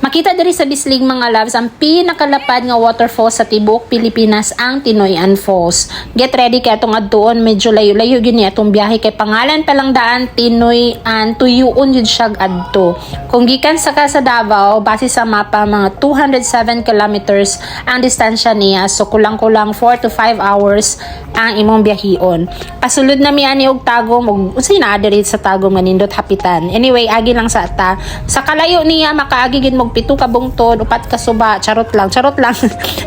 Makita diri sa Bislig mga loves, ang pinakalapad nga waterfall sa tibuok Pilipinas ang Tinoyan Falls. Get ready kay atong adtuon, medyo layo-layo gyud ni atong biyahe kay pangalan pa lang daan Tinoyan, tuyuon yun siya adto. Kung gikan sa Davao, base sa mapa mga 207 kilometers ang distansya niya, so kulang-kulang 4 to 5 hours ang imong biyahon. Pasulod na mi ani og Tagum ug unsay naa diri sa Tagum nga nindot hapitan. Anyway, agi lang sa ata. Sa kalayo niya makaagi gid mo 7 ka bungtod, 4 ka suba, charot lang.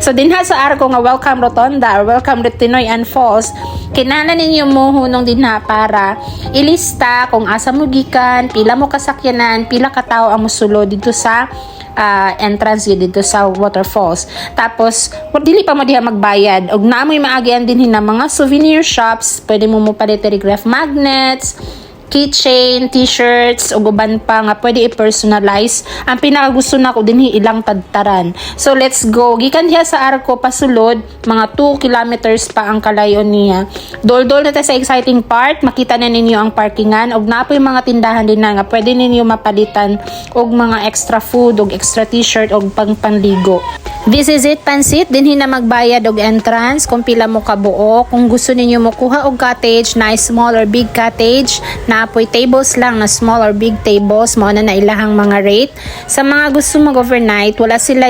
So dinha sa arko nga welcome Rotonda or welcome to Tinoyan Falls, kinahanglan ninyo mohunong dinha para ilista kung asa mo gikan, pila mo kasakyanan, pila ka tawo ang mosulod dito sa entrance dito sa waterfalls. Tapos dili pa mo diha magbayad og naamoy maagian din na mga souvenir shops, pwede mo palit graph magnets, keychain, t-shirts, o uban pa nga pwede i-personalize. Ang pinakagusto na ko dinhi ilang tadtaran. So let's go. Gikan diha sa arko pasulod, mga 2 kilometers pa ang kalayon niya. Dol-dol na ta sa exciting part, makita na ninyo ang parkingan og napoy mga tindahan din na nga pwede ninyo mapalitan og mga extra food og extra t-shirt og panligo. This is it, pansit. Dinhi na magbayad og entrance kung pila mo kabuo. Kung gusto ninyo mo kuha og cottage na small or big cottage, na apoy tables lang na small or big tables, mao na ilahang mga rate. Sa mga gusto mag-overnight, wala sila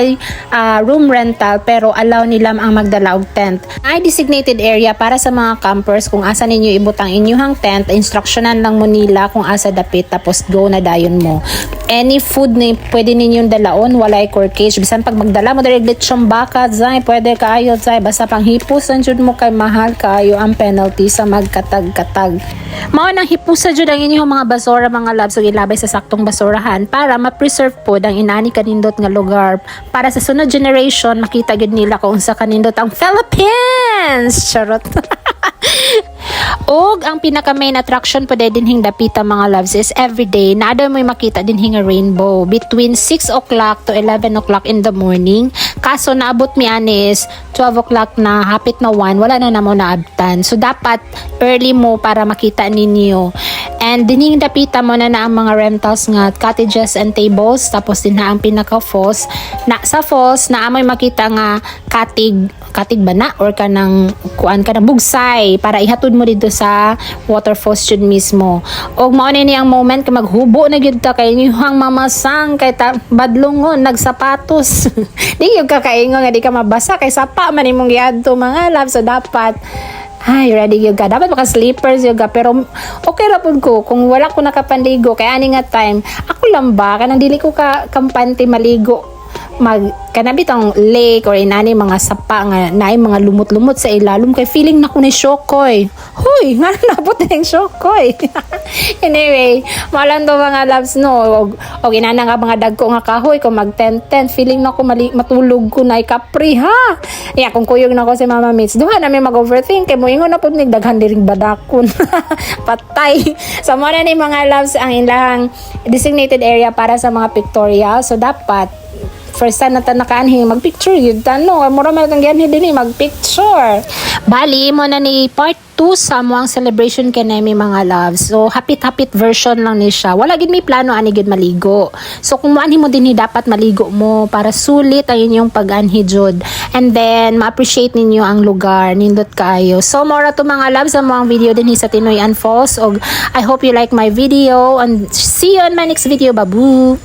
room rental pero allow nila ang magdala og tent. Ay designated area para sa mga campers kung asa ninyo ibutang inyuhang tent, instructionan lang mo nila kung asa dapit tapos go na dayon mo. Any food na pwede ninyong dalaon, walay corkage. Bisan pag magdala mo dali lechong baka, zay, pwede kaayo, zay. Basta pang hipusan jud mo kay mahal kaayo ang penalty sa magkatag-katag. Mao nang hipusa jud ang inyong mga basura mga loves ug ilabay sa saktong basurahan para ma-preserve pod ang inani kanindot nga lugar para sa sunod generation makita gid nila kung unsa kanindot ang Philippines. Charot. Og ang pinaka main attraction po dinhing dapita mga loves is everyday naada mo makita dinhing nga rainbow between 6 o'clock to 11 o'clock in the morning. Kaso naabot mi ani is 12 o'clock na, hapit na 1, wala na namo naabtan. So dapat early mo para makita ninyo. And dinhing dapita mo na ang mga rentals nga cottages and tables, tapos din na ang pinaka falls. Na sa falls na amoy makita nga katig ba na or kanang kuan ka na bugsay para ihatod mo dito sa waterfalls jud mismo. Og mao ni ang moment ka maghubo na gyud ta kay inyong mamasang kay badlongon nagsapatos. Di gyud ka kaingon nga di ka mabasa kay sapa man imong giadto mga love, so dapat ready gyud ka. Dapat maka slippers gyud ka pero okay ra pud ko kung wala ko nakapanligo kay ani nga time ako lang ba kanang dili ko ka kampante maligo kanabit ang lake or inani mga sapa nga naay mga lumot-lumot sa ilalom kay feeling na ko ni Shokoy. Hoy, nga nabot na yung Shokoy. Anyway, malang to mga loves no. Og inana nga mga dagko nga kahoy kung mag-10-10 feeling na ko matulog ko na kapri ha. Kung kuyog na ko si Mama Mitz, duha na may mag-overthink kay moingon na pud nigdaghan diring badakon. Patay. So mo na ni mga loves ang ilahang designated area para sa mga pictorial. So dapat first time na nakaanhi magpicture yun tano mura man tang gianhi dinhi magpicture. Bali mo na ni part 2 sa muang celebration kanami mga loves. So hapit-hapit version lang ni siya. Wala gid may plano ani gid maligo. So kung moanhi mo dinhi dapat maligo mo para sulit ang inyong pag-anhi jud. And then ma-appreciate ninyo ang lugar nindot kaayo. So mora to mga loves ang muang video dinhi sa Tinoyan Falls. Og I hope you like my video and see you on my next video. Babu.